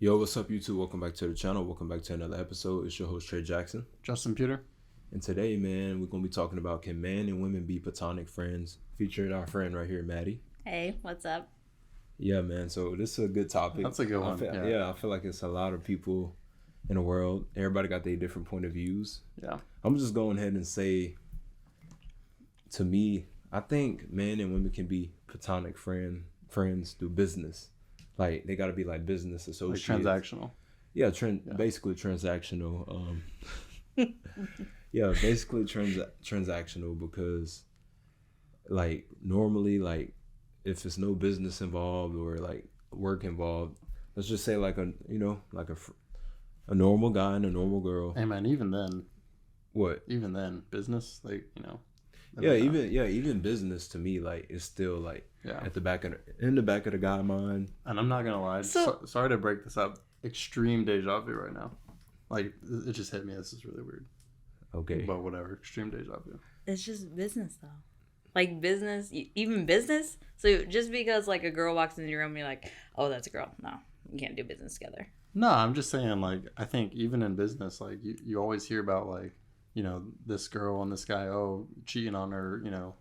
Yo, what's up, YouTube? Welcome back to the channel. Welcome back to another episode. It's your host, Trey Jackson. Justin Peter. And today, man, we're going to be talking about can men and women be platonic friends? Featuring our friend right here, Maddie. Hey, what's up? Yeah, man. So this is a good topic. That's a good one. I feel like it's a lot of people in the world. Everybody got their different point of views. Yeah. I'm just going ahead and say, to me, I think men and women can be platonic friends through business. Like, they got to be like business associates. Like transactional. Yeah, basically transactional. Basically transactional because, like, normally, like, if it's no business involved or, like, work involved, let's just say, like, a normal guy and a normal girl. Hey, man, even then. What? Even then, business, like, even business to me, like, is still, like, in the back of the guy's mind. And I'm not gonna lie, sorry to break this up, extreme deja vu right now. Like, it just hit me. This is really weird. Okay, but whatever. Extreme deja vu. It's just business, though. Like, business, even business. So just because, like, a girl walks into your room and you're like, oh, that's a girl. No, you can't do business together. No, I'm just saying, like, I think even in business, like, you always hear about, like, you know, this girl and this guy, cheating on her, you know,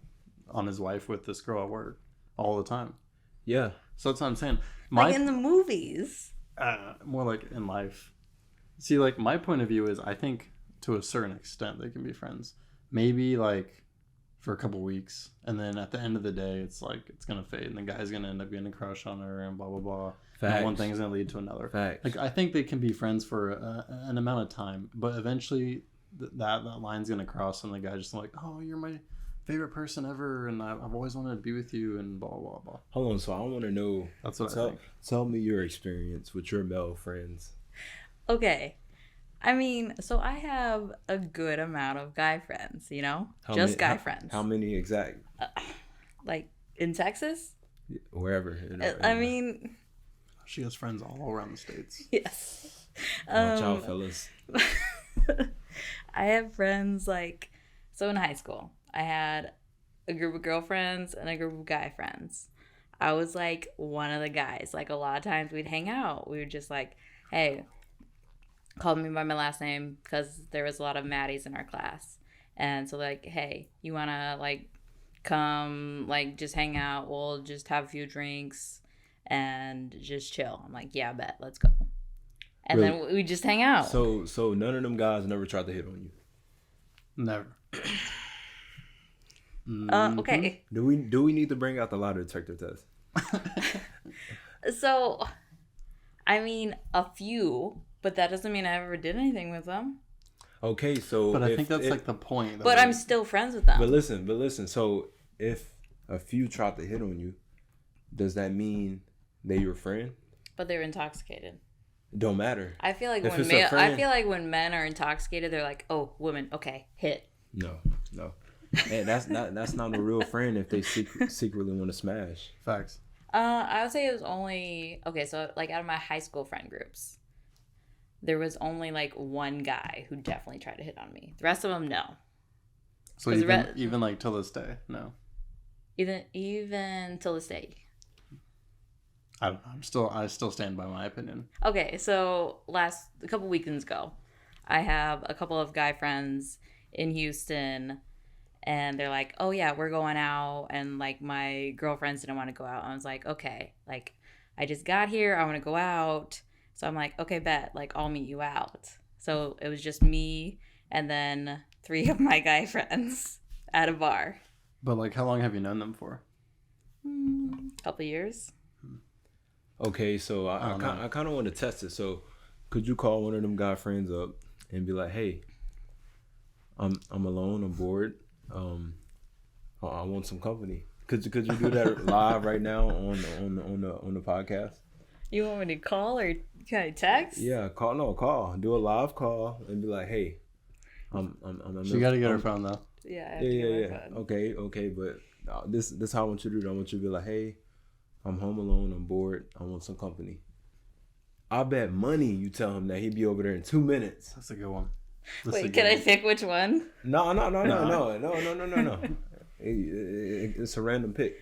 on his wife with this girl at work all the time. Yeah. So that's what I'm saying. Like in the movies. More like in life. See, like, my point of view is I think to a certain extent they can be friends. Maybe, like, for a couple weeks. And then at the end of the day, it's like, it's going to fade. And the guy's going to end up getting a crush on her and blah, blah, blah. Facts. And one thing's going to lead to another. Facts. Like, I think they can be friends for an amount of time. But eventually that line's going to cross and the guy's just like, oh, you're my favorite person ever, and I've always wanted to be with you, and blah blah blah. Hold on, so I want to know. That's what I think. Tell me your experience with your male friends. Okay, I mean, so I have a good amount of guy friends. You know, guy friends. How many exact? Like in Texas. Wherever. I mean, she has friends all around the states. Yes. Watch out, fellas. I have friends like so in high school. I had a group of girlfriends and a group of guy friends. I was like one of the guys. Like a lot of times we'd hang out. We were just like, hey, called me by my last name because there was a lot of Maddies in our class. And so like, hey, you want to like come like just hang out? We'll just have a few drinks and just chill. I'm like, yeah, bet. Let's go. And really? Then we just hang out. So none of them guys never tried to hit on you? Never. Okay. Do we need to bring out the lie detector test? So, I mean, a few, but that doesn't mean I ever did anything with them. Okay, so but I think that's like the point. But I'm still friends with them. But listen. So if a few tried to hit on you, does that mean they your friend? But they were intoxicated. It don't matter. I feel like when men are intoxicated, they're like, oh, women, okay, hit. No. And that's not a real friend if they secretly want to smash. Facts. I would say it was only so like out of my high school friend groups, there was only like one guy who definitely tried to hit on me. The rest of them, no. So even like till this day, no. Even till this day. I still stand by my opinion. Okay, so a couple weekends ago, I have a couple of guy friends in Houston. And they're like, oh, yeah, we're going out. And, like, my girlfriends didn't want to go out. I was like, okay, like, I just got here. I want to go out. So I'm like, okay, bet. Like, I'll meet you out. So it was just me and then 3 of my guy friends at a bar. But, like, how long have you known them for? Couple years. Okay, so I kind of want to test it. So could you call one of them guy friends up and be like, hey, I'm alone. I'm bored. I want some company. Could you do that live right now on the podcast? You want me to call or can I text? Yeah, call. Do a live call and be like, hey, She got to get her phone though. Yeah. Okay, but this how I want you to do it. I want you to be like, hey, I'm home alone. I'm bored. I want some company. I bet money you tell him that he'd be over there in 2 minutes. That's a good one. Wait, can I pick which one? No. It's a random pick.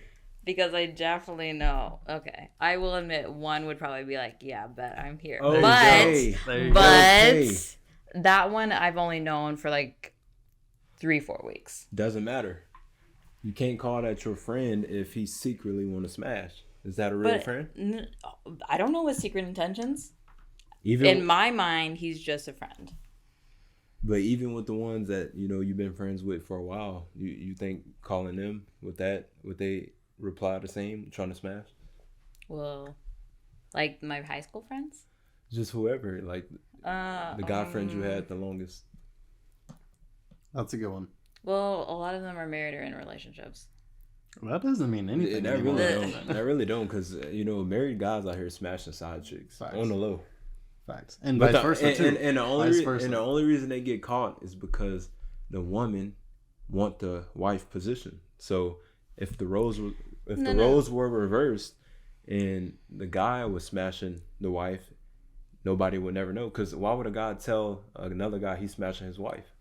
Because I definitely know. Okay, I will admit one would probably be like, yeah, bet I'm here. Okay. But that one I've only known for like 3-4 weeks. Doesn't matter. You can't call that your friend if he secretly want to smash. Is that a real friend? I don't know his secret intentions. Even in my mind, he's just a friend. But even with the ones that you've been friends with for a while, you think calling them would they reply the same, trying to smash? Well, like my high school friends? Just whoever, like the guy friends you had the longest. That's a good one. Well, a lot of them are married or in relationships. Well, that doesn't mean anything. That really don't, because married guys out here smashing side chicks. Facts. On the low. Facts. And vice versa too. And the only reason they get caught is because the woman want the wife position. So if the roles were reversed and the guy was smashing the wife, nobody would never know. Because why would a guy tell another guy he's smashing his wife?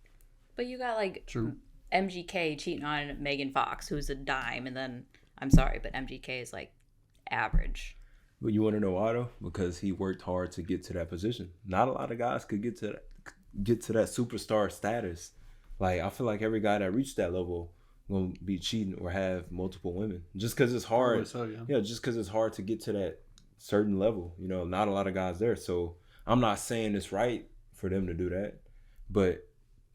But you got like True. MGK cheating on Megan Fox, who's a dime, and then I'm sorry, but MGK is like average. But you want to know why though? Because he worked hard to get to that position. Not a lot of guys could get to that superstar status. Like I feel like every guy that reached that level gonna be cheating or have multiple women just because it's hard. So, just because it's hard to get to that certain level. Not a lot of guys there. So I'm not saying it's right for them to do that, but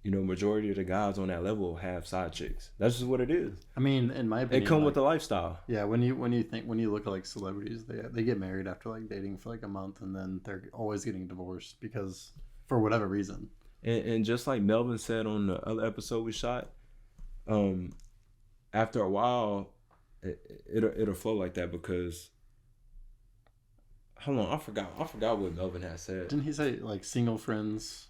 majority of the guys on that level have side chicks. That's just what it is. I mean, in my opinion, it come with the lifestyle. Yeah, when you look at like celebrities, they get married after like dating for like a month, and then they're always getting divorced because for whatever reason. And just like Melvin said on the other episode we shot, after a while, it'll flow like that because. Hold on, I forgot what Melvin had said. Didn't he say like single friends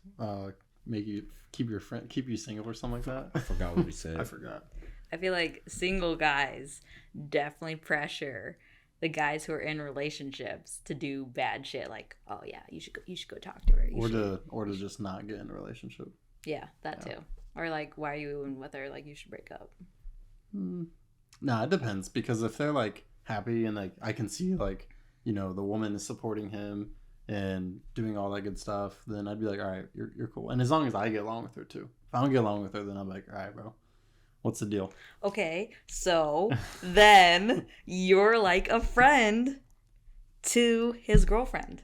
make you keep you single or something like that? I forgot what he said. I forgot. I feel like single guys definitely pressure the guys who are in relationships to do bad shit. Like, oh yeah, you should go talk to her. Or to just not get in a relationship. Yeah, that too. Or like, why are you even with her? Like, you should break up. Nah, it depends, because if they're like happy and like I can see like the woman is supporting him and doing all that good stuff, then I'd be like, all right, you're cool. And as long as I get along with her too. If I don't get along with her, then I'm like, all right, bro, what's the deal? Okay, so then you're like a friend to his girlfriend.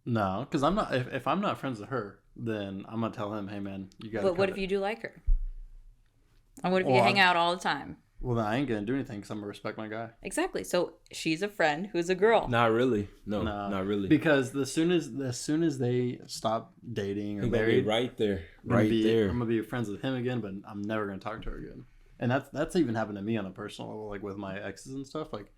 No, because I'm not. If I'm not friends with her, then I'm gonna tell him, hey man, you gotta. But what if you do like her? And what if you hang out all the time? Well, then I ain't gonna do anything because I'm gonna respect my guy. Exactly. So she's a friend who's a girl. Not really. No, not really. Because as soon as they stop dating or married, right there, I'm gonna be friends with him again, but I'm never gonna talk to her again. And that's even happened to me on a personal level, like with my exes and stuff. Like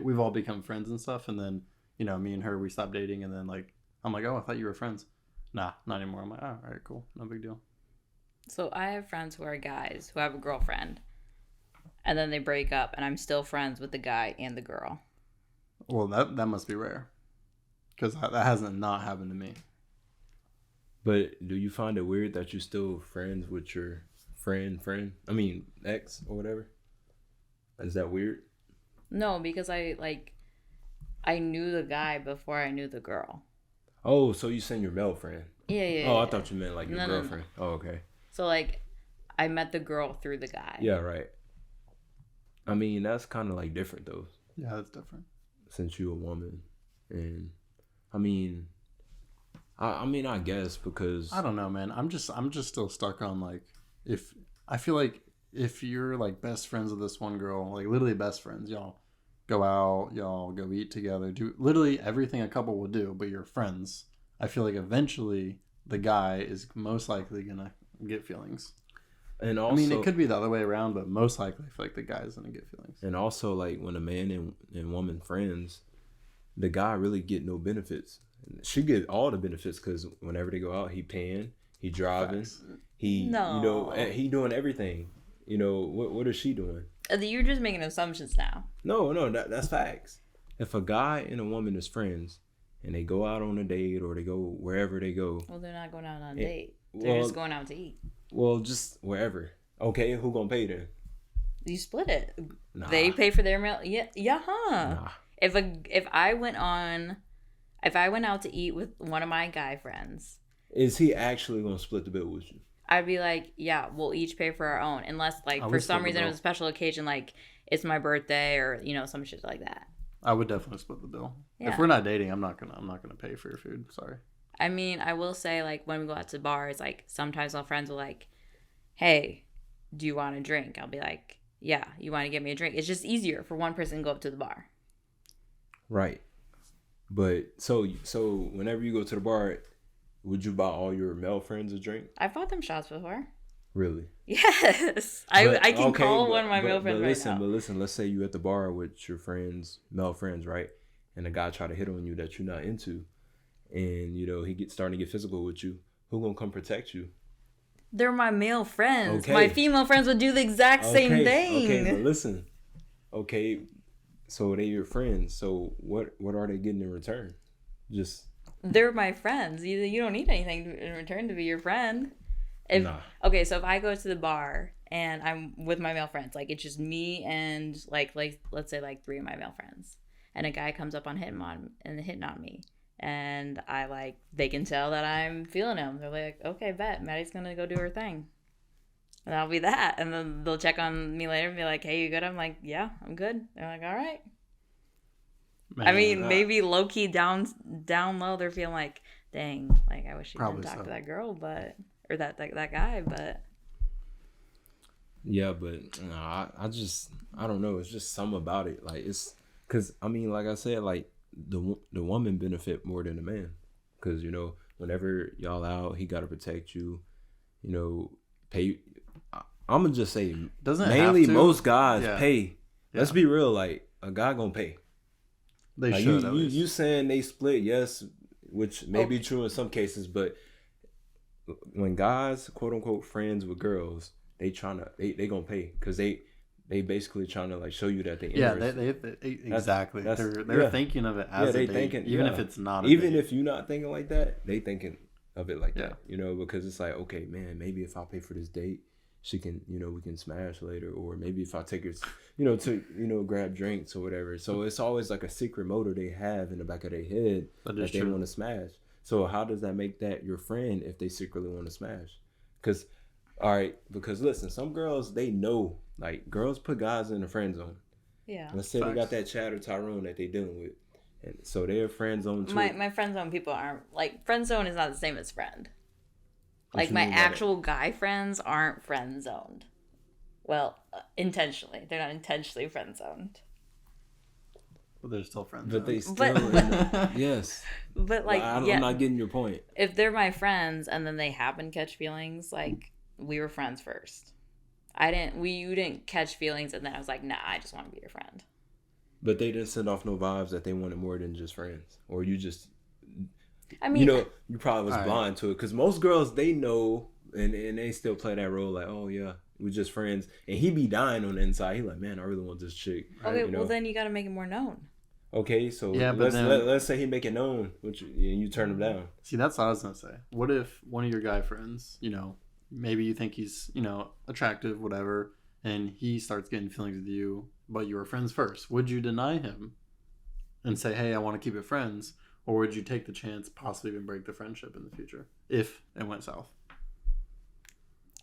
we've all become friends and stuff, and then me and her, we stopped dating, and then like I'm like, oh, I thought you were friends. Nah, not anymore. I'm like, oh, all right, cool, no big deal. So I have friends who are guys who have a girlfriend. And then they break up, and I'm still friends with the guy and the girl. Well, that must be rare, because that hasn't not happened to me. But do you find it weird that you're still friends with your friend? I mean, ex or whatever. Is that weird? No, because I knew the guy before I knew the girl. Oh, so you saying your male friend? Yeah. Oh, I thought you meant like your girlfriend. No. Oh, okay. So like, I met the girl through the guy. Yeah, right. I mean, that's kind of like different though. Yeah, that's different. Since you're a woman, and I mean, I guess because I don't know, man. I'm just still stuck on like if I feel like if you're like best friends with this one girl, like literally best friends, y'all go out, y'all go eat together, do literally everything a couple would do, but you're friends. I feel like eventually the guy is most likely gonna get feelings. And also, I mean, it could be the other way around, but most likely, I feel like the guy's gonna get feelings. And also, like when a man and woman friends, the guy really get no benefits. She get all the benefits because whenever they go out, he paying, he driving, he doing everything. What is she doing? You're just making assumptions now. No, that's facts. If a guy and a woman is friends and they go out on a date or they go wherever they go, well, they're not going out on a date. They're just going out to eat. Well, just wherever. Okay, who gonna pay then? You split it. Nah. They pay for their meal. Yeah, huh? Nah. If I went out to eat with one of my guy friends, is he actually gonna split the bill with you? I'd be like, yeah, we'll each pay for our own, unless like for some reason it was a special occasion, like it's my birthday or some shit like that. I would definitely split the bill. Yeah. If we're not dating, I'm not gonna pay for your food. Sorry. I mean, I will say, like, when we go out to bars, like sometimes my friends will like, hey, do you want a drink? I'll be like, yeah, you want to get me a drink? It's just easier for one person to go up to the bar. Right. But so whenever you go to the bar, would you buy all your male friends a drink? I've bought them shots before. Really? Yes. I can call one of my male friends right now. But listen, let's say you at the bar with your friends, male friends, right? And a guy try to hit on you that you're not into, and he starting to get physical with you. Who gonna come protect you? They're my male friends. Okay. My female friends would do the exact same thing. Okay, but listen. Okay, so they your friends. So what are they getting in return? Just they're my friends. You don't need anything in return to be your friend. Okay, so if I go to the bar and I'm with my male friends, like it's just me and like let's say like 3 of my male friends, and a guy comes up hitting on me, and they can tell that I'm feeling him. They're like, okay, bet Maddie's gonna go do her thing, and that'll be that. And then they'll check on me later and be like, hey, you good? I'm like, yeah, I'm good. They're like, all right. Man, I mean, maybe low key down low, they're feeling like, dang, like I wish he didn't talk to that girl, or that guy, but yeah, but I don't know. It's just something about it. Like it's because I mean, like I said, like the woman benefit more than the man, because whenever y'all out, he got to protect you. Pay. I'm gonna just say, mainly most guys pay. Yeah. Let's be real. Like a guy gonna pay. They should. You saying they split? Yes, which may be true in some cases, but when guys, quote unquote, friends with girls, they gonna pay because they basically trying to like show you that they exactly. They're thinking of it as a date, thinking, even if it's not. Even if you're not thinking like that, they thinking of it like that. Because it's like, okay, man, maybe if I pay for this date, she can, we can smash later, or maybe if I take her, to grab drinks or whatever. So it's always like a secret motive they have in the back of their head that they want to smash. So how does that make that your friend if they secretly want to smash? Because listen, some girls, they know, like girls put guys in the friend zone. Yeah. Let's say they got that Chad or Tyrone that they dealing with, and so they're friend zone too. My friend zone people aren't like friend zone is not the same as friend. Like my actual guy friends aren't friend zoned. Well, intentionally, they're not intentionally friend zoned. But they're still friends. But they still, yes. But like, I'm not getting your point. If they're my friends and then they happen to catch feelings, like we were friends first. You didn't catch feelings, and then I was like, nah, I just want to be your friend. But they didn't send off no vibes that they wanted more than just friends, or you just. I mean, you probably was blind to it because most girls they know and they still play that role like, oh yeah, we're just friends, and he be dying on the inside. He like, man, I really want this chick. Okay, well then you got to make it more known. Okay, so let's say he make it known, and you turn him down. See, that's what I was gonna say. What if one of your guy friends, maybe you think he's attractive, whatever, and he starts getting feelings with you, but you were friends first? Would you deny him and say, hey, I want to keep it friends? Or would you take the chance, possibly even break the friendship in the future if it went south?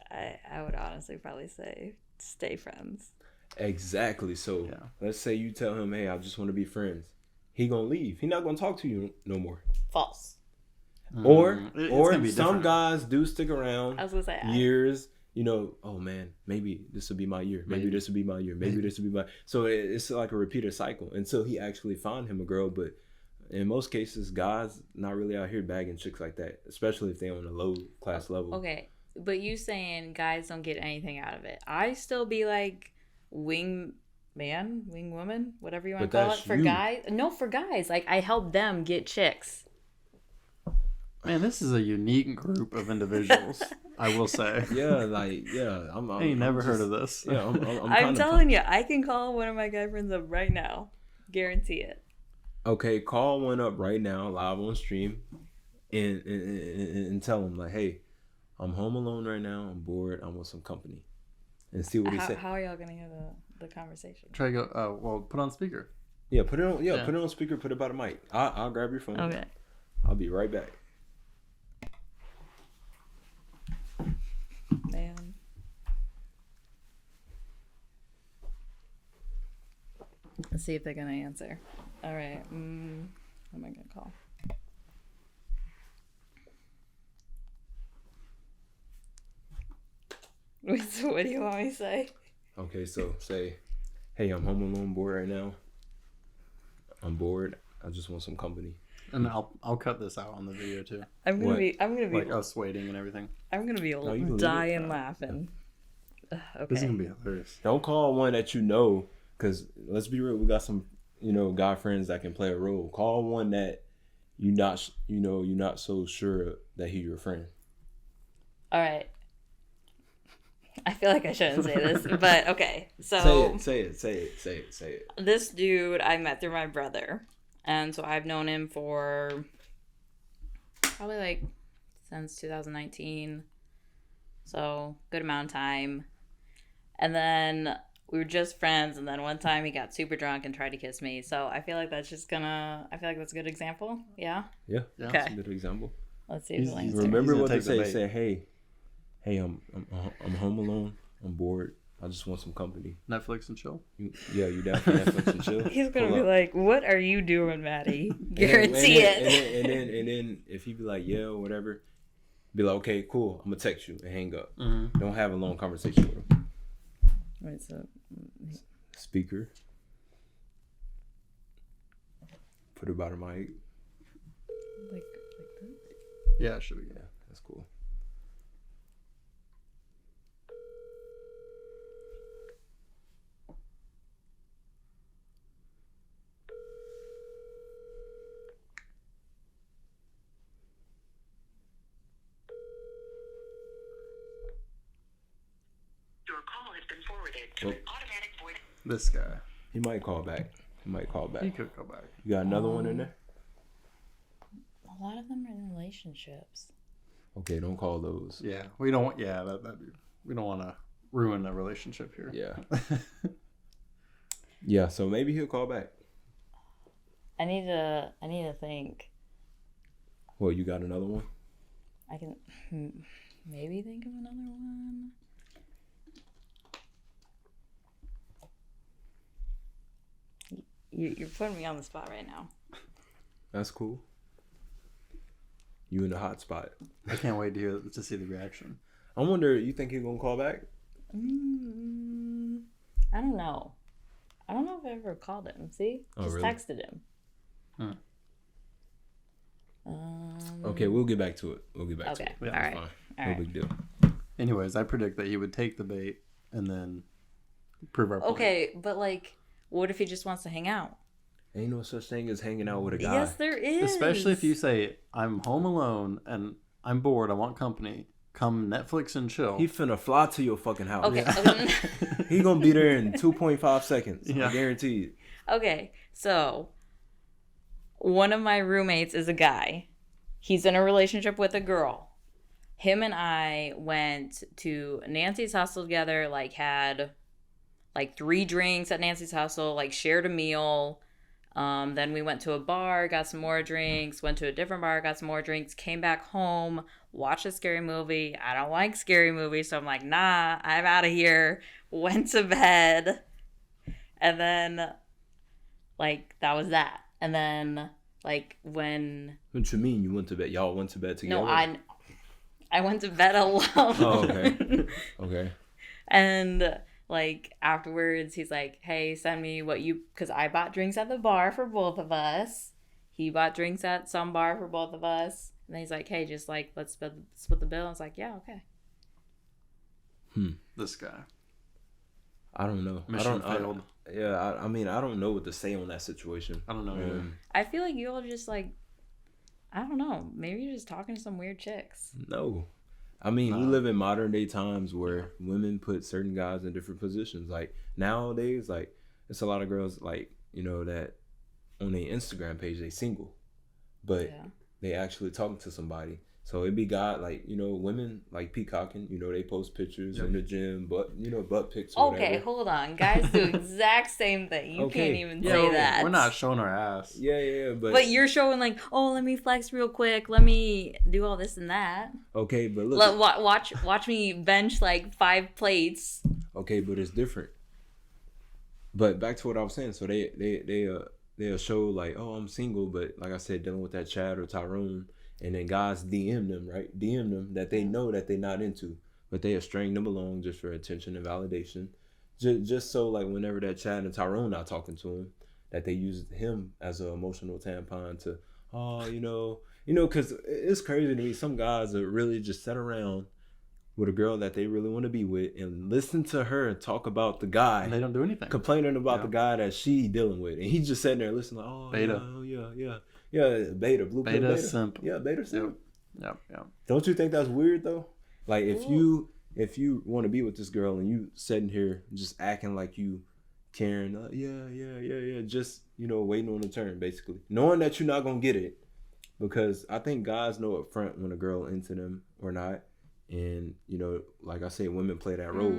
I would honestly probably say stay friends. Exactly. So let's say you tell him, hey, I just want to be friends. He gonna leave. He not gonna talk to you no more. False. Or some guys do stick around. I was gonna say years. Oh man, maybe this will be my year. Maybe this will be my year. Maybe this will be my. So it's like a repeated cycle until he actually find him a girl, but. In most cases, guys not really out here bagging chicks like that, especially if they're on a low class level. Okay, but you saying guys don't get anything out of it. I still be like wing woman, whatever you want to call it. For guys. No, for guys. Like I help them get chicks. Man, this is a unique group of individuals, I will say. Yeah, I ain't never heard of this. Yeah, I'm telling you, I can call one of my guy friends up right now. Guarantee it. Okay, call one up right now, live on stream, and tell them like, hey, I'm home alone right now. I'm bored. I want some company. and see what he said. How are y'all gonna hear the conversation? Try to go. Well, put on speaker. Yeah, put it on. Yeah, put it on speaker. Put it by the mic. I'll grab your phone. Okay. I'll be right back. Man. Let's see if they're gonna answer. All right. Who am I gonna call? Wait, so what do you want me to say? Okay, so say, hey, I'm home alone, bored right now. I'm bored. I just want some company. And I'll cut this out on the video too. I'm gonna be like us waiting and everything. I'm gonna be dying laughing. Okay. This is gonna be hilarious. Don't call one that you know, because let's be real, we got some guy friends that can play a role. Call one that you're not so sure that he's your friend. All right. I feel like I shouldn't say this, but okay. So say it. This dude I met through my brother, and so I've known him for probably like since 2019, so good amount of time. And then we were just friends, and then one time he got super drunk and tried to kiss me. So I feel like that's a good example. Yeah. Yeah. Okay. That's a good example. Let's see if he'll answer. Remember what they say. Say, hey, I'm home alone. I'm bored. I just want some company. Netflix and chill. You down for Netflix and chill? He's gonna be like, "What are you doing, Maddie?" Guarantee it. And then if he be like, "Yeah," or whatever, be like, "Okay, cool. I'm gonna text you and hang up." Mm-hmm. Don't have a long conversation with him. Wait, so Speaker. Put it by the mic. like this? Yeah, it should be. Yeah, that's cool. Your call has been forwarded to an automatic voice. This guy. He might call back. He could go back. You got another one in there? A lot of them are in relationships. Okay, don't call those. Yeah, we don't want. Yeah, we don't want to ruin a relationship here. Yeah. Yeah, so maybe he'll call back. I need to think. Well, you got another one? I can maybe think of another one. You're putting me on the spot right now. That's cool. You in the hot spot. I can't wait to see the reaction. I wonder, you think he's gonna call back? I don't know. I don't know if I ever called him. See? Just really? texted him. Okay, we'll get back to it. To it. Okay. Yeah, All right. Fine. All No right. big deal. Anyways, I predict that he would take the bait and then prove our point. Okay, but like, what if he just wants to hang out? Ain't no such thing as hanging out with a guy. Yes, there is. Especially if you say, I'm home alone and I'm bored, I want company. Come Netflix and chill. He finna fly to your fucking house. Okay. He gonna be there in 2.5 seconds. Yeah. I guarantee it. Okay, so one of my roommates is a guy. He's in a relationship with a girl. Him and I went to Nancy's hostel together, like had like 3 drinks at Nancy's hostel, like shared a meal. Then we went to a bar, got some more drinks, went to a different bar, got some more drinks, came back home, watched a scary movie. I don't like scary movies, so I'm like, nah, I'm out of here. Went to bed. And then, like, that was that. And then, like, when... What you mean you went to bed? Y'all went to bed together? No, I went to bed alone. Oh, okay. Okay. And... like, afterwards, he's like, hey, send me what you... Because I bought drinks at the bar for both of us. He bought drinks at some bar for both of us. And then he's like, hey, just, like, let's split the bill. I was like, yeah, okay. This guy. I don't know. Mission failed. I mean, I don't know what to say on that situation. I don't know either. I feel like you all just, like... I don't know. Maybe you're just talking to some weird chicks. No. I mean, we live in modern day times where women put certain guys in different positions. Like nowadays, like it's a lot of girls like, that on their Instagram page, they single, but they actually talking to somebody So it'd be God, like, women like peacocking, they post pictures in the gym, but butt pics or Okay, whatever. hold on. Guys do exact same thing. You can't even say that. We're not showing our ass. Yeah, but you're showing like, oh, let me flex real quick. Let me do all this and that. Okay, but look. Watch me bench like 5 plates. Okay, but it's different. But back to what I was saying. So they'll show like, oh, I'm single, but like I said, dealing with that Chad or Tyrone. And then guys DM them, right? DM them that they know that they're not into, but they are string them along just for attention and validation. Just so like whenever that Chad and Tyrone not talking to him, that they use him as an emotional tampon to, because it's crazy to me. Some guys are really just sit around with a girl that they really want to be with and listen to her talk about the guy. And they don't do anything. Complaining about the guy that she dealing with. And he's just sitting there listening like, oh, beta. Yeah. Yeah, beta, blue pill beta. Simp. Yeah, beta simp. Yep. Don't you think that's weird though? Like if you want to be with this girl and you sitting here just acting like you caring, yeah, just waiting on the turn basically, knowing that you're not gonna get it, because I think guys know up front when a girl into them or not, and like I said, women play that role.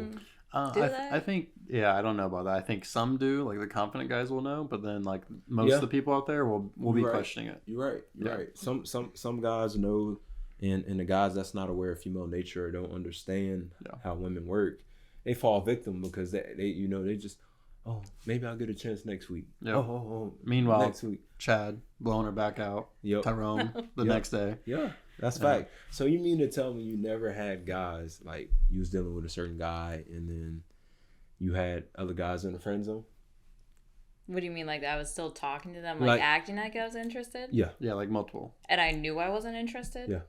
I think, I don't know about that. I think some do, like the confident guys will know, but then like most of the people out there will be questioning it. You're right. Some guys know, and the guys that's not aware of female nature or don't understand how women work, they fall victim because they just, oh, maybe I'll get a chance next week. Yep. Oh. Meanwhile, next week, Chad blowing her back out. Yep. Tyrone the next day. Yeah. That's fact. So you mean to tell me you never had guys, like you was dealing with a certain guy and then you had other guys in the friend zone? What do you mean? Like I was still talking to them, like acting like I was interested? Yeah. Yeah, like multiple. And I knew I wasn't interested? Yeah.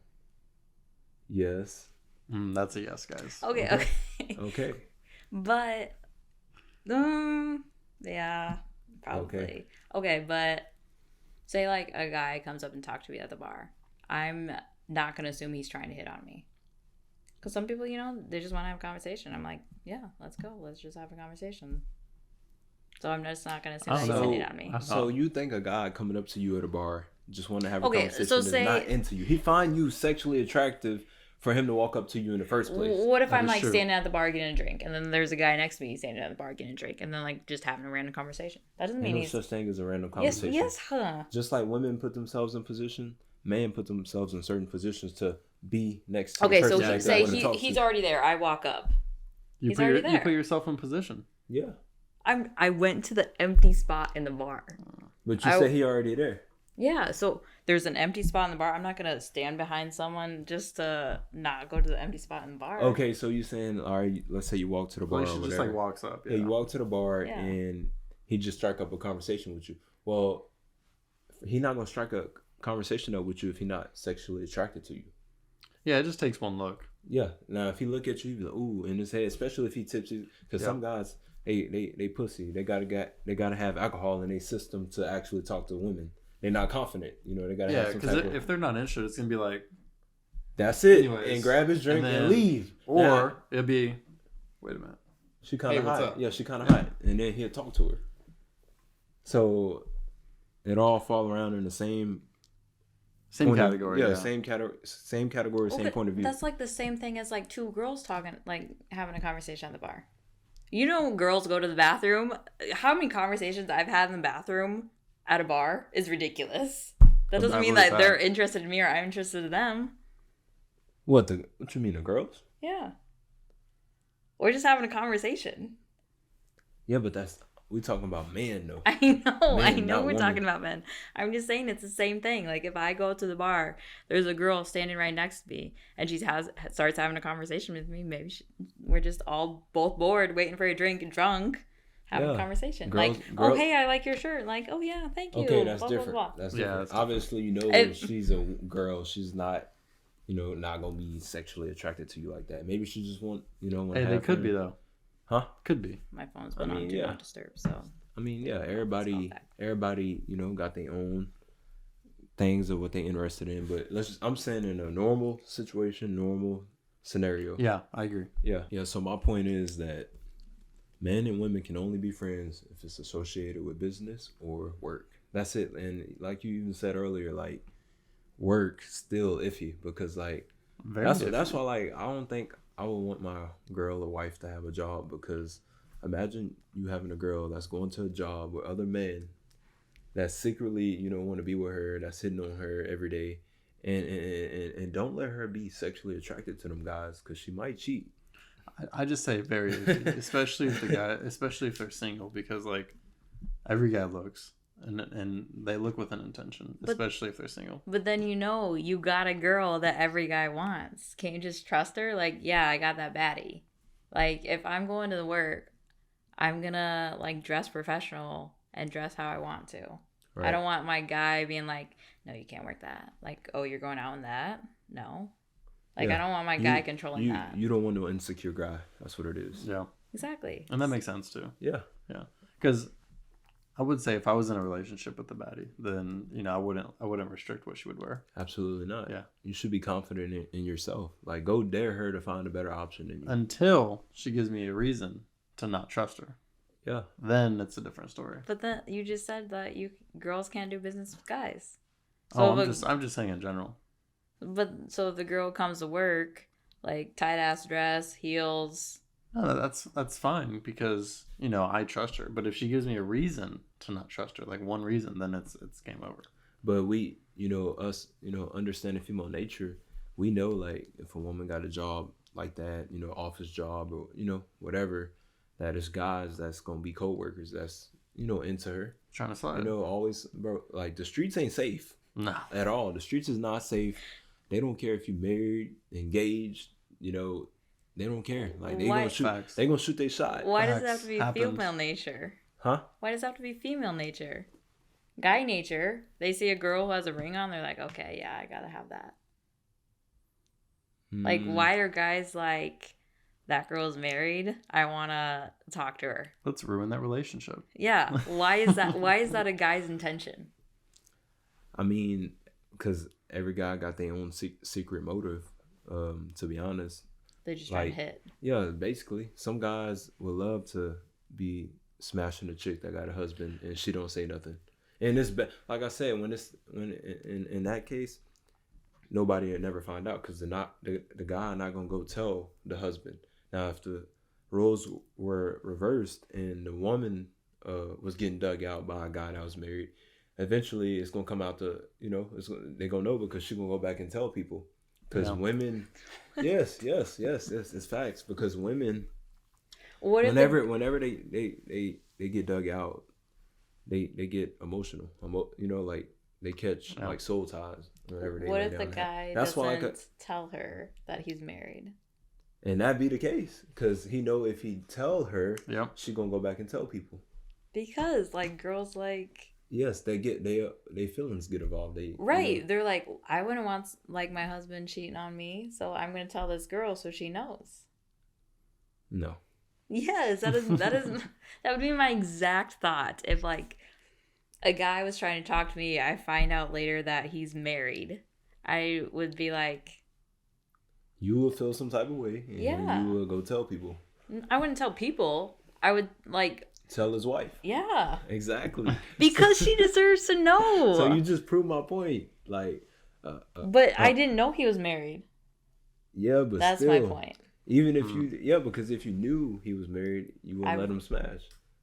Yes. That's a yes, guys. Okay. But, yeah, probably. Okay, but say like a guy comes up and talks to me at the bar. I'm not going to assume he's trying to hit on me. Because some people, they just want to have a conversation. I'm like, yeah, let's go. Let's just have a conversation. So I'm just not going to assume that he's trying to hit on me. So you think a guy coming up to you at a bar just want to have a conversation so is not into you. He find you sexually attractive for him to walk up to you in the first place. What if I'm like standing at the bar getting a drink and then there's a guy next to me standing at the bar getting a drink and then like just having a random conversation? That doesn't mean he's no such thing as a random conversation. Yes, huh? Just like women put themselves in position, men put themselves in certain positions to be next to the person. Okay, so say he's already there. I walk up. He's already there. You put yourself in position. Yeah. I went to the empty spot in the bar. But you said he already there. Yeah, so there's an empty spot in the bar. I'm not going to stand behind someone just to not go to the empty spot in the bar. Okay, so you saying, all right, let's say you walk to the bar. Well, just like walks up. Yeah, you walk to the bar and he just strike up a conversation with you. Well, he not going to strike a conversation up with you if he's not sexually attracted to you. Yeah, it just takes one look. Yeah. Now, if he look at you, he be like, ooh, in his head, especially if he tips you, because some guys, they pussy. They gotta have alcohol in their system to actually talk to women. They're not confident, they gotta have some type of... if they're not interested, it's gonna be like, that's it. Anyways, and grab his drink and leave. Or it'd be, wait a minute, she kind of hot. Yeah, she kind of hot, and then he'll talk to her. So it all fall around in the same category. Same category, same point of view. That's like the same thing as like two girls talking, like having a conversation at the bar. Girls go to the bathroom. How many conversations I've had in the bathroom at a bar is ridiculous. That doesn't mean that they're interested in me or I'm interested in them. What you mean, the girls? Yeah. We're just having a conversation. Yeah, but we talking about men though. I know we're talking about men. I'm just saying it's the same thing. Like if I go to the bar, there's a girl standing right next to me and she starts having a conversation with me. Maybe we're just all both bored, waiting for a drink and drunk. Having a conversation. Girls, oh, hey, I like your shirt. Like, oh, yeah, thank you. Okay, that's different. Blah, blah, blah. That's different. Obviously, if she's a girl, she's not, not going to be sexually attracted to you like that. Maybe she just want, Hey, they could be, though. Huh? Could be. My phone's been on Do Not Disturb, so. Everybody, got their own things of what they're interested in. But I'm saying in a normal situation, normal scenario. Yeah, I agree. Yeah. So my point is that men and women can only be friends if it's associated with business or work. That's it. And like you even said earlier, like work still iffy because like that's why like I don't think I would want my girl or wife to have a job, because imagine you having a girl that's going to a job with other men that secretly, you know, want to be with her, that's hitting on her every day, and don't let her be sexually attracted to them guys, because she might cheat. I just say very iffy, especially if they're single, because like every guy looks and they look with an intention, especially if they're single. But then you got a girl that every guy wants. Can't you just trust her? Like, yeah, I got that baddie. Like, if I'm going to work, I'm gonna like dress professional and dress how I want to. Right. I don't want my guy being like, no, you can't wear that. Like, oh, you're going out in that? No. Like, I don't want my guy controlling that. You don't want an insecure guy. That's what it is. Yeah. Exactly. And that makes sense too. Yeah. Yeah. Because I would say if I was in a relationship with the baddie, then, you know, I wouldn't restrict what she would wear. Absolutely not. Yeah. You should be confident in yourself. Like, go dare her to find a better option than you. Until she gives me a reason to not trust her. Yeah. Then it's a different story. But then you just said that girls can't do business with guys. So I'm just saying in general. But so if the girl comes to work, like tight ass dress, heels. No, that's fine, because, you know, I trust her. But if she gives me a reason to not trust her, like one reason, then it's game over. But we, you know, us, you know, understanding female nature, we know like if a woman got a job like that, you know, office job or, you know, whatever, that it's guys that's gonna be co-workers that's, you know, into her. Trying to slide. You know, always, bro, like the streets ain't safe. No. At all. The streets is not safe. They don't care if you're married, engaged, you know, they don't care. Like they gonna shoot their shot. Why does it have to be female nature? Huh? Why does it have to be female nature? Guy nature, they see a girl who has a ring on, they're like, okay, yeah, I gotta have that. Like, why are guys like, that girl's married, I wanna talk to her? Let's ruin that relationship. Yeah. Why is that a guy's intention? I mean, because every guy got their own secret motive, to be honest. They're just trying to hit. Yeah, basically. Some guys would love to be smashing a chick that got a husband and she don't say nothing. And it's like I said, when in that case, nobody would never find out, because the guy not gonna go tell the husband. Now, if the roles were reversed and the woman was getting dug out by a guy that was married, eventually it's gonna come out to, you know, they're gonna know, because she's gonna go back and tell people. Because women, yes, it's facts. Because women, whenever they get dug out, they get emotional. You know, like they catch like soul ties whenever they. What if the guy doesn't tell her that he's married? And that be the case, because he know if he tell her, she gonna go back and tell people. Because like girls like. Yes, they feelings get involved. Right. You know. They're like, I wouldn't want like my husband cheating on me, so I'm gonna tell this girl so she knows. No. Yes, that would be my exact thought. If like a guy was trying to talk to me, I find out later that he's married, I would be like, you will feel some type of way, and you will go tell people. I wouldn't tell people. I would like. Tell his wife. Yeah. Exactly. Because she deserves to know. So you just proved my point. Like. But I didn't know he was married. Yeah, but that's still, my point. Even if because if you knew he was married, you wouldn't let him smash.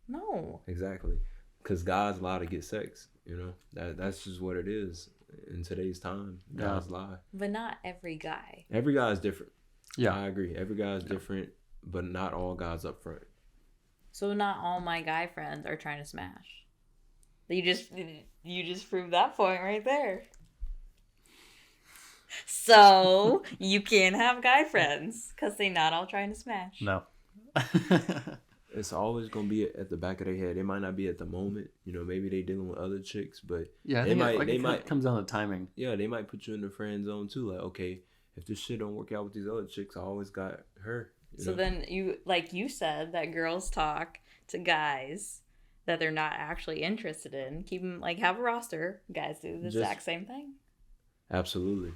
No. Exactly. Because guys lie to get sex. You know, that's just what it is in today's time. Guys lie. But not every guy. Every guy is different. Yeah, I agree. Every guy is different, but not all guys up front. So not all my guy friends are trying to smash. You just proved that point right there. So you can't have guy friends because they're not all trying to smash. No. It's always gonna be at the back of their head. It might not be at the moment. You know, maybe they dealing with other chicks, but yeah, they might comes down to timing. Yeah, they might put you in the friend zone too. Like, okay, if this shit don't work out with these other chicks, I always got her. So then you said that girls talk to guys that they're not actually interested in. Keep them, like, have a roster. Guys do the exact same thing. Absolutely.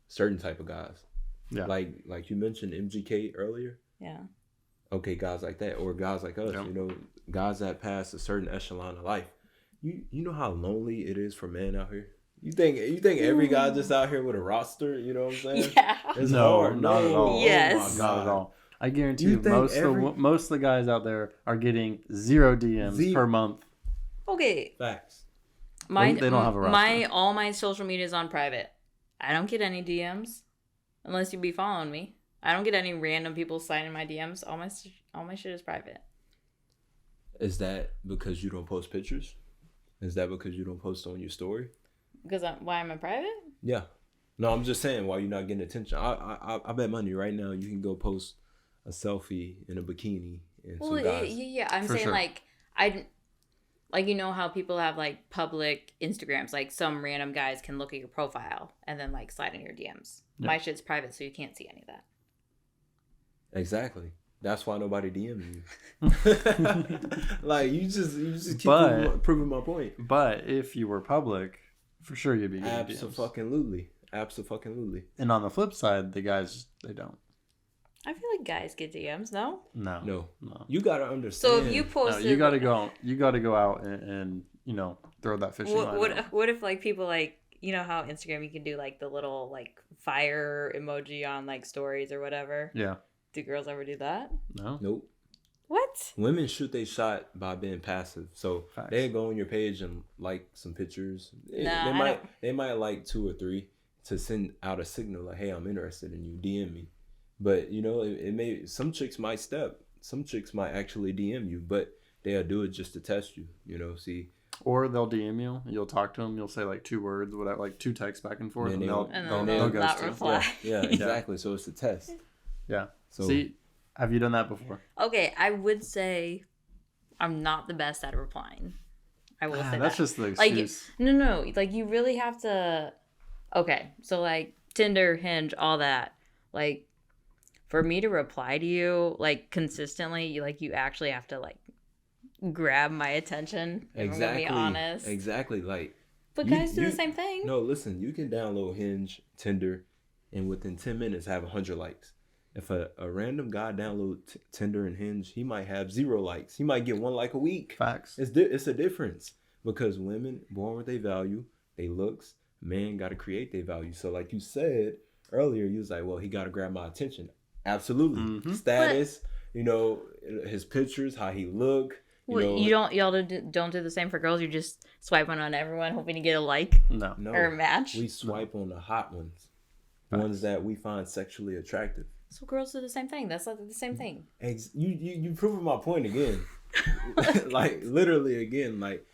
Certain type of guys. Yeah. Like you mentioned MGK earlier. Yeah. Okay, guys like that, or guys like us, you know, guys that pass a certain echelon of life. You know how lonely it is for men out here? You think every guy just out here with a roster? You know what I'm saying? Yeah. It's No, hard. not at all. Yes. Oh my Not at God. all. I guarantee You you, think most of the guys out there are getting 0 DMs per month. Okay. Facts. My They don't have a roster. all my social media is on private. I don't get any DMs unless you be following me. I don't get any random people sliding my DMs. All my shit is private. Is that because you don't post pictures? Is that because you don't post on your story? Because why am I private? Yeah. No, I'm just saying why you're not getting attention. I bet money right now you can go post a selfie in a bikini and some guys. Yeah. I'm saying sure. like you know how people have like public Instagrams, like some random guys can look at your profile and then like slide in your DMs. Yeah. My shit's private, so you can't see any of that. Exactly. That's why nobody DMs you. Like you just keep proving my point. But if you were public, for sure you'd be getting DMs. Absolutely. And on the flip side, the guys, they don't. I feel like guys get DMs, no? No. You gotta understand. So if you posted, You gotta go out and throw that fishing line out. What if like people like, you know how Instagram you can do like the little like fire emoji on like stories or whatever? Yeah. Do girls ever do that? No. Nope. What? Women shoot they shot by being passive. So Facts. they go on your page and like some pictures. Nah, they might like 2 or 3 to send out a signal like, hey, I'm interested in you. DM me. But you know, it may some chicks might step. Some chicks might actually DM you, but they'll do it just to test you. You know, see. Or they'll DM you. You'll talk to them. You'll say like 2 words, whatever, like 2 texts back and forth, and they'll not ghost you. reply. Yeah, exactly. So it's a test. Yeah. So See, have you done that before? Okay, I would say I'm not the best at replying. I will say that's that. just the Like, excuse. no. Like, you really have to. Okay, so like Tinder, Hinge, all that. Like, for me to reply to you like consistently, you actually have to like grab my attention. If I'm gonna be honest. Exactly. Like, but guys do the same thing. No, listen. You can download Hinge, Tinder, and within 10 minutes have 100 likes. If a random guy download Tinder and Hinge, he might have 0 likes. He might get 1 like a week. Facts. It's a difference because women born with their value, they looks. Men got to create their value. So like you said earlier, you was like, well, he got to grab my attention. Absolutely. Mm-hmm. Status, you know, his pictures, how he look. Y'all don't do the same for girls. You just swipe on everyone, hoping to get a like No. or a match. We swipe on the hot ones, ones that we find sexually attractive. So girls do the same thing. That's like the same thing. You proving my point again. Like literally again, like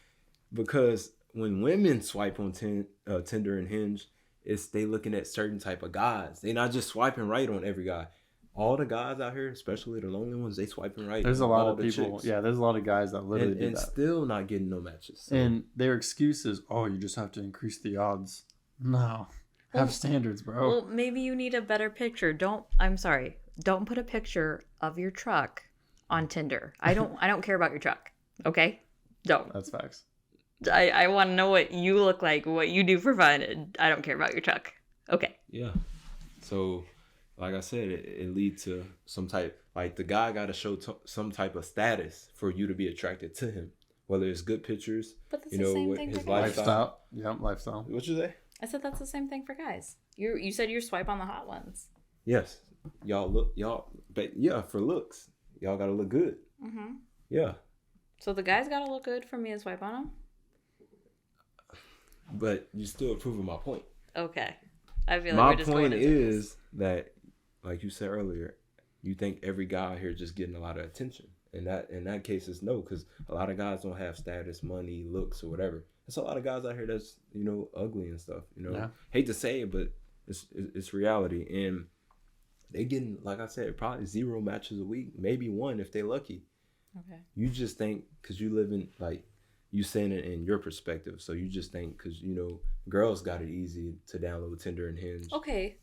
because when women swipe on Tinder and Hinge, it's they looking at certain type of guys. They not just swiping right on every guy. All the guys out here, especially the lonely ones, they swiping right. There's a lot of people. Chicks. Yeah, there's a lot of guys that literally do and that. still not getting no matches. So. And their excuse is, oh, you just have to increase the odds. No. Have standards, bro. Well, maybe you need a better picture. Don't put a picture of your truck on Tinder. I don't care about your truck. Okay? Don't. That's facts. I want to know what you look like, what you do for fun. I don't care about your truck. Okay. Yeah. So, like I said, it leads to some type, like the guy got to show some type of status for you to be attracted to him. Whether it's good pictures, but that's the same thing his for guys. Lifestyle. Yep, lifestyle. What you say? I said that's the same thing for guys. You said you swipe on the hot ones. Yes. But yeah, for looks, y'all got to look good. Mm-hmm. Yeah. So the guys got to look good for me to swipe on them? But you still proving my point. Okay. I feel like my we're just point going into is that, like you said earlier, you think every guy out here just getting a lot of attention. And that in that case is no, because a lot of guys don't have status, money, looks, or whatever. There's a lot of guys out here that's, ugly and stuff. Yeah. Hate to say it, but it's reality. And they getting, like I said, probably 0 matches a week, maybe 1 if they lucky. Okay. You just think because you live in you saying it in your perspective, so you just think because girls got it easy to download Tinder and Hinge. Okay.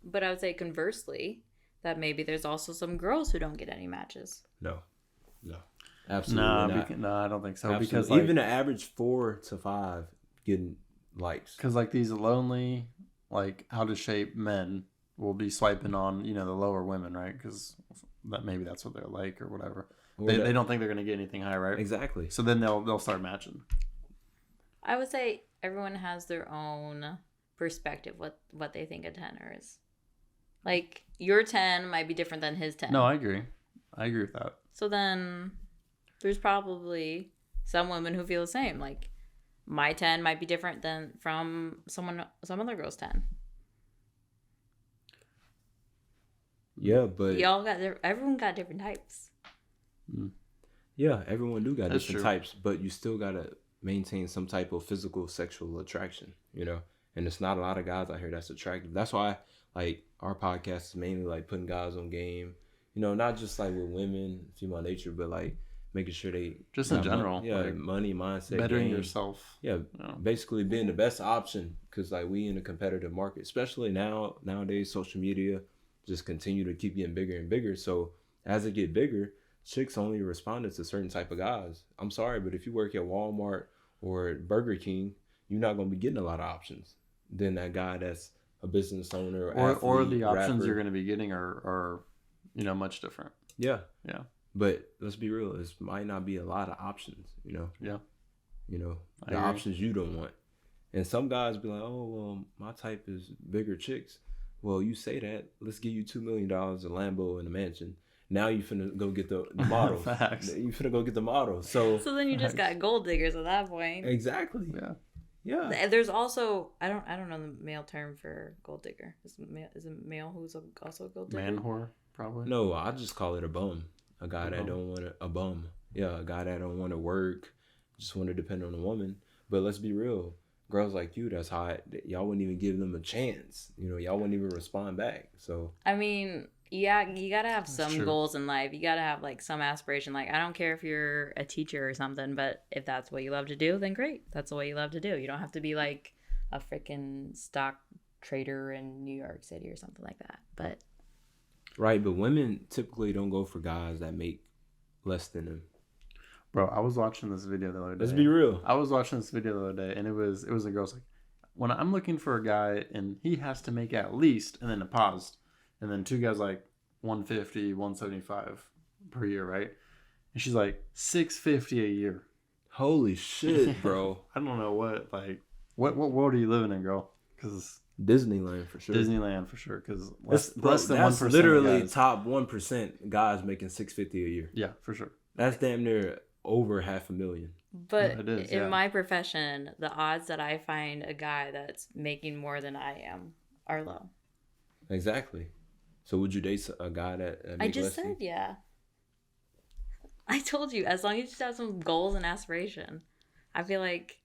But I would say conversely that maybe there's also some girls who don't get any matches. No, absolutely not. No, I don't think so. Absolutely. Because even an average 4 to 5 getting likes. Because like these lonely, like out of shape men will be swiping on the lower women, right? Because maybe that's what they're like or whatever. They don't think they're gonna get anything high, right? Exactly. So then they'll start matching. I would say everyone has their own perspective what they think a 10er is. Like your 10 might be different than his 10. No, I agree with that. So then there's probably some women who feel the same. Like my 10 might be different than from some other girl's 10. Yeah, but everyone got different types. Yeah, everyone do got That's different true. types, but you still gotta maintain some type of physical sexual attraction, you know. And it's not a lot of guys out here that's attractive. That's why like our podcast is mainly like putting guys on game, you know, not just like with women, female nature, but like making sure they Just in got general, like money, mindset, bettering game. yourself. Yeah, basically being the best option, because like we in a competitive market, especially nowadays, social media just continue to keep getting bigger and bigger. So as it get bigger, chicks only responded to certain type of guys. I'm sorry, but if you work at Walmart or Burger King, you're not gonna be getting a lot of options than that guy that's a business owner or the options rapper. you're going to be getting are much different. Yeah. But let's be real, this might not be a lot of options, you know. Yeah. You know, I the agree. options you don't want. And some guys be like, oh, well, my type is bigger chicks. Well, you say that. Let's give you $2 million, a Lambo, and a mansion. Now you finna go get the model. Facts. You finna go get the model. So then you just got gold diggers at that point. exactly. Yeah. There's also I don't know the male term for gold digger. Is it male who's also a gold digger? Man whore, probably. No, I just call it a bum. A guy that don't want a bum. Yeah, a guy that don't want to work, just want to depend on a woman. But let's be real. Girls like you that's hot, y'all wouldn't even give them a chance. You know, y'all wouldn't even respond back. So I mean, yeah, you gotta have some true. goals in life. You gotta have like some aspiration. Like I don't care if you're a teacher or something, but if that's what you love to do, then great. That's what you love to do. You don't have to be like a freaking stock trader in New York City or something like that. But right, but women typically don't go for guys that make less than them. Bro, I was watching this video the other day. Let's be real. I was watching this video the other day, and it was a girl's like, when I'm looking for a guy and he has to make at least, and then it paused, and then two guys like 150, 175 per year, right? And she's like 650 a year. Holy shit, bro. I don't know what world are you living in, girl? Because Disneyland for sure. Disneyland for sure. Because less than 1%. Literally top 1% guys making $650 a year. Yeah, for sure. That's damn near over $500,000. But it is, in my profession, the odds that I find a guy that's making more than I am are low. Exactly. So would you date a guy that I just said yeah. I told you, as long as you just have some goals and aspiration, I feel like.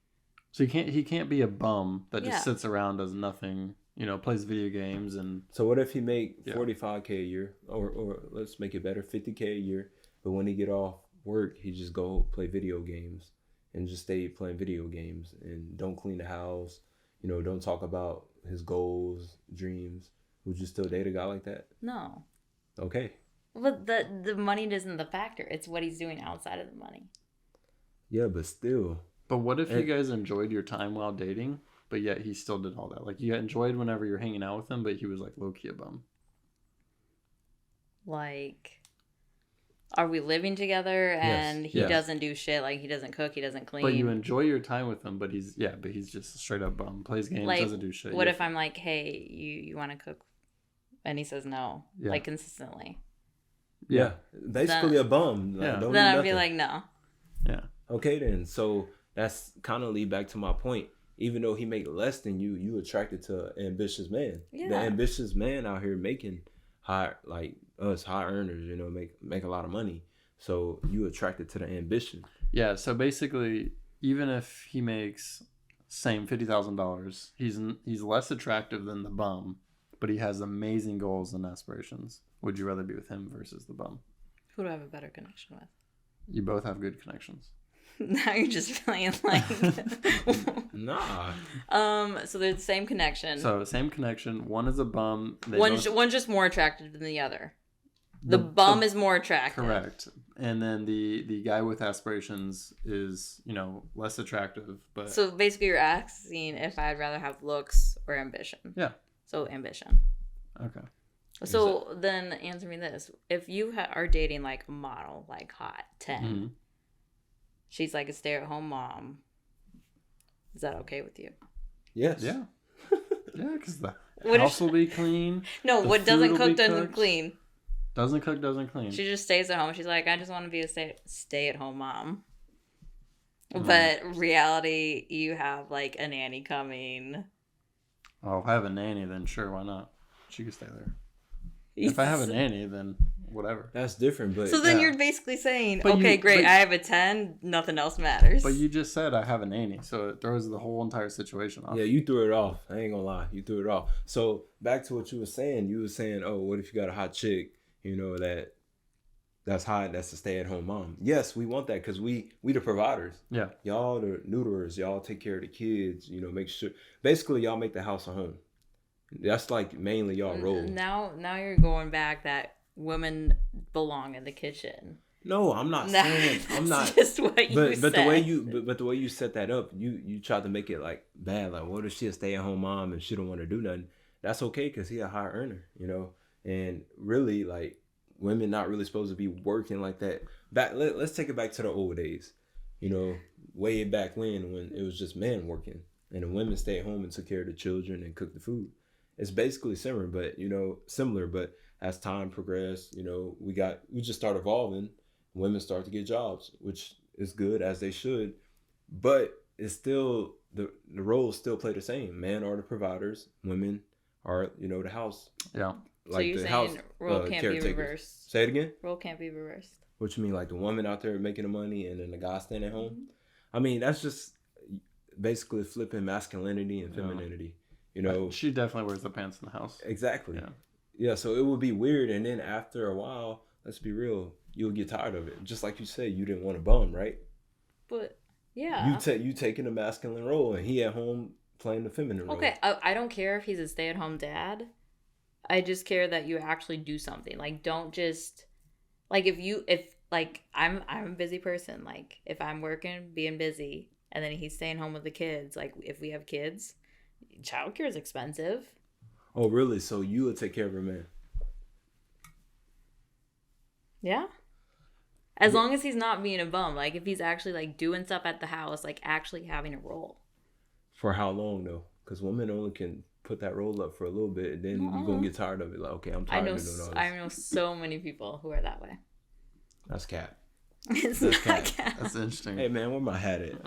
So he can't be a bum that just sits around, does nothing, plays video games and. So what if he make $45K a year, or let's make it better, $50K a year, but when he get off work, he just go play video games and just stay playing video games and don't clean the house, don't talk about his goals, dreams. Would you still date a guy like that? No. Okay. But the money isn't the factor. It's what he's doing outside of the money. Yeah, but still. But what if you guys enjoyed your time while dating, but yet he still did all that? Like you enjoyed whenever you're hanging out with him, but he was like low-key a bum. Like, are we living together and he doesn't do shit? Like he doesn't cook, he doesn't clean. But you enjoy your time with him, but he's just a straight up bum. Plays games, like, doesn't do shit. What if I'm like, hey, you want to cook? And he says no, like consistently. Yeah, basically a bum. Yeah. Don't then do I'd be nothing. like, no. Yeah. Okay, then. So that's kind of lead back to my point. Even though he make less than you attracted to an ambitious man. Yeah. The ambitious man out here making high, like us, high earners, make a lot of money. So you attracted to the ambition. Yeah. So basically, even if he makes same $50,000, he's less attractive than the bum, but he has amazing goals and aspirations. Would you rather be with him versus the bum? Who do I have a better connection with? You both have good connections. Now you're just playing like. Nah. So they're the same connection. So same connection. One is a bum. One's just more attractive than the other. The bum is more attractive. Correct. And then the guy with aspirations is, less attractive. But So basically you're asking if I'd rather have looks or ambition. Yeah. So ambition. Okay. So then answer me this. If you are dating like a model, like hot, 10, she's like a stay-at-home mom, Is that okay with you? Yes. Yeah. Yeah, because the What if- house will be clean. No, The what food doesn't will cook be doesn't cooked. clean. Doesn't cook, doesn't clean. She just stays at home. She's like, I just want to be a stay-at-home mom. But reality, you have like a nanny coming. Oh, if I have a nanny, then sure, why not? She can stay there. If I have a nanny, then whatever. That's different, but So then Yeah. you're basically saying, But okay, great, but- I have a 10, nothing else matters. But you just said I have a nanny, so it throws the whole entire situation off. yeah, you threw it off. I ain't gonna lie, you threw it off. So back to what you were saying. You were saying, oh, what if you got a hot chick? You know that's hot. That's a stay-at-home mom. Yes, we want that because we the providers. Yeah. Y'all the neuterers. Y'all take care of the kids. You know, make sure. Basically, y'all make the house a home. That's like mainly y'all role. Now you're going back that women belong in the kitchen. No, I'm not saying. I'm not. Just what you But said. the way you set that up, you tried to make it like bad. Like, what if she a stay-at-home mom and she don't want to do nothing? That's okay because he a high earner, you know. And really, like, women not really supposed to be working like that. Let's take it back to the old days, you know, way back when it was just men working and the women stayed home and took care of the children and cooked the food. It's basically similar, but as time progressed, you know, we just start evolving. Women start to get jobs, which is good as they should, but it's still the roles still play the same. Men are the providers, women are, you know, the house. Yeah. So you're saying role can't be caretakers. reversed. Say it again. Role can't be reversed. What you mean, like the woman out there making the money and then the guy staying at home? I mean, that's just basically flipping masculinity and femininity. You know, She definitely wears the pants in the house. exactly. Yeah. Yeah, so it would be weird, and then after a while, let's be real, you'll get tired of it. Just like you said, you didn't want to bum, right? But yeah. You taking the masculine role, and he at home playing the feminine role. Okay, I don't care if he's a stay-at-home dad. I just care that you actually do something. Like, don't just like if I'm a busy person. Like, if I'm working, being busy, and then he's staying home with the kids. Like, if we have kids, childcare is expensive. Oh, really? So you would take care of her man? Yeah. As long as he's not being a bum. Like, if he's actually like doing stuff at the house, like actually having a role. For how long though? Because women only can put that role up for a little bit, and then you're gonna get tired of it. Like, okay, I'm tired of doing all this. I know so many people who are that way. That's cap. It's not cat. That's interesting. Hey man, where my hat at?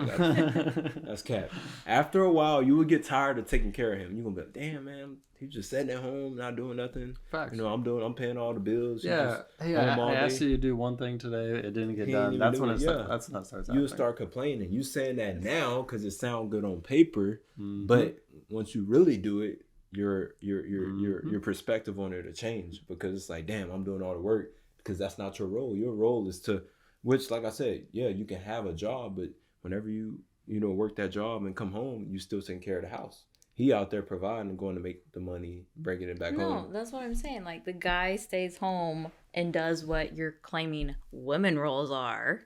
That's cap. After a while, you would get tired of taking care of him. You're gonna be like, damn man, he's just sitting at home, not doing nothing. Facts. You know, I'm paying all the bills. He's Yeah. just Hey, home all I asked day. you to do one thing today. It didn't get He ain't done. even That's do when it, that's when it starts You happening. would start complaining. You saying that now because it sounds good on paper, but once you really do it, your perspective on it will change because it's like, damn, I'm doing all the work because that's not your role. Your role is to, which like I said, yeah, you can have a job, but whenever you work that job and come home, you still taking care of the house. He out there providing and going to make the money, bringing it back home. No, that's what I'm saying. Like, the guy stays home and does what you're claiming women roles are.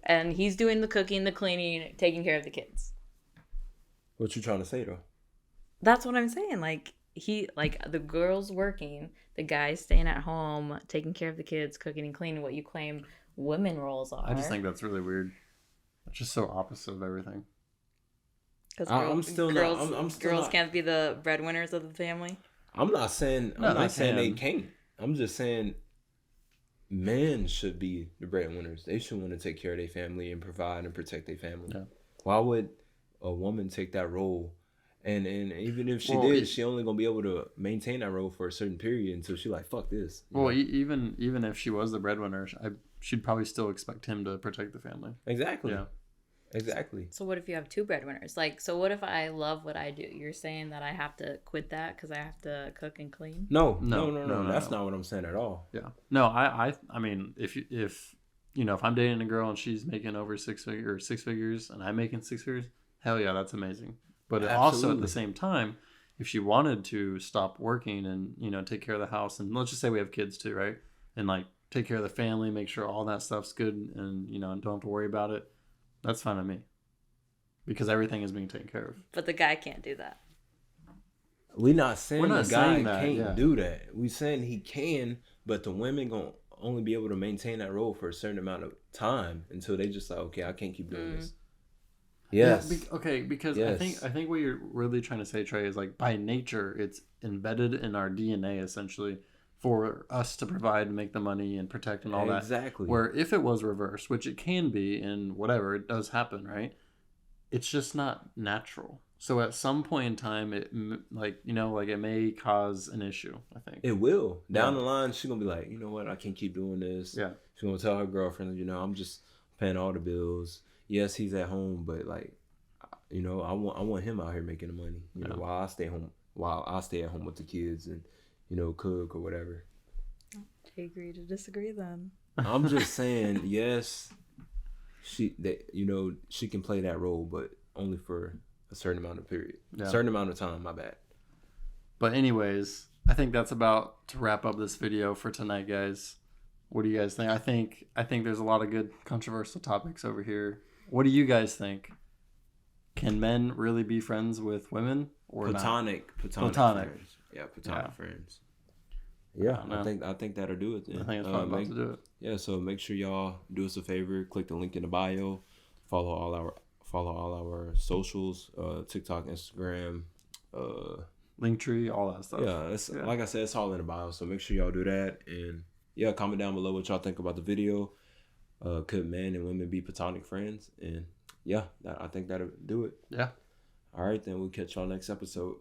And he's doing the cooking, the cleaning, taking care of the kids. What you trying to say though? That's what I'm saying. Like, the girl's working, the guy's staying at home, taking care of the kids, cooking and cleaning, what you claim women roles are. I just think that's really weird. It's just so opposite of everything. Because I'm still girls not- can't be the breadwinners of the family. I'm not saying they can't. I'm just saying men should be the breadwinners. They should want to take care of their family and provide and protect their family. Yeah. Why would a woman take that role? And even if she she only gonna be able to maintain that role for a certain period until she like, fuck this. Well, even if she was the breadwinner, she'd probably still expect him to protect the family. Exactly. Yeah. Exactly. So what if you have two breadwinners? Like, so what if I love what I do? You're saying that I have to quit that because I have to cook and clean? No. No, That's not what I'm saying at all. Yeah. No, I mean, if I'm dating a girl and she's making over six figures and I'm making six figures, hell yeah, that's amazing. But also at the same time, if she wanted to stop working and, take care of the house, and let's just say we have kids too, right? And like take care of the family, make sure all that stuff's good and, don't have to worry about it. That's fine with me. Because everything is being taken care of. But the guy can't do that. We're not saying the guy that, can't do that. We're saying he can, but the women gonna only be able to maintain that role for a certain amount of time until they just like, okay, I can't keep doing this. Yes. Yeah, okay, because Yes. I think what you're really trying to say, Trey, is like by nature it's embedded in our DNA essentially for us to provide and make the money and protect and all that. Exactly. Where if it was reversed, which it can be and whatever, it does happen, right? It's just not natural. So at some point in time, it like it may cause an issue. I think it will. Down the line, she's gonna be like, you know what? I can't keep doing this. Yeah. She's gonna tell her girlfriend, I'm just paying all the bills. Yes, he's at home, but like, I want him out here making the money. While I stay at home with the kids and cook or whatever. I agree to disagree then. I'm just saying, yes, she can play that role, but only for a certain amount of period, certain amount of time. My bad. But anyways, I think that's about to wrap up this video for tonight, guys. What do you guys think? I think there's a lot of good controversial topics over here. What do you guys think? Can men really be friends with women or Platonic Platonic friends. Yeah, platonic friends. Yeah, I think that'll do it then. I think it's probably about to do it. Yeah, so make sure y'all do us a favor. Click the link in the bio. Follow all our socials, TikTok, Instagram, Linktree, all that stuff. Yeah, like I said, it's all in the bio. So make sure y'all do that, and comment down below what y'all think about the video. Could men and women be platonic friends? And I think that'll do it. Yeah. All right, then we'll catch y'all next episode.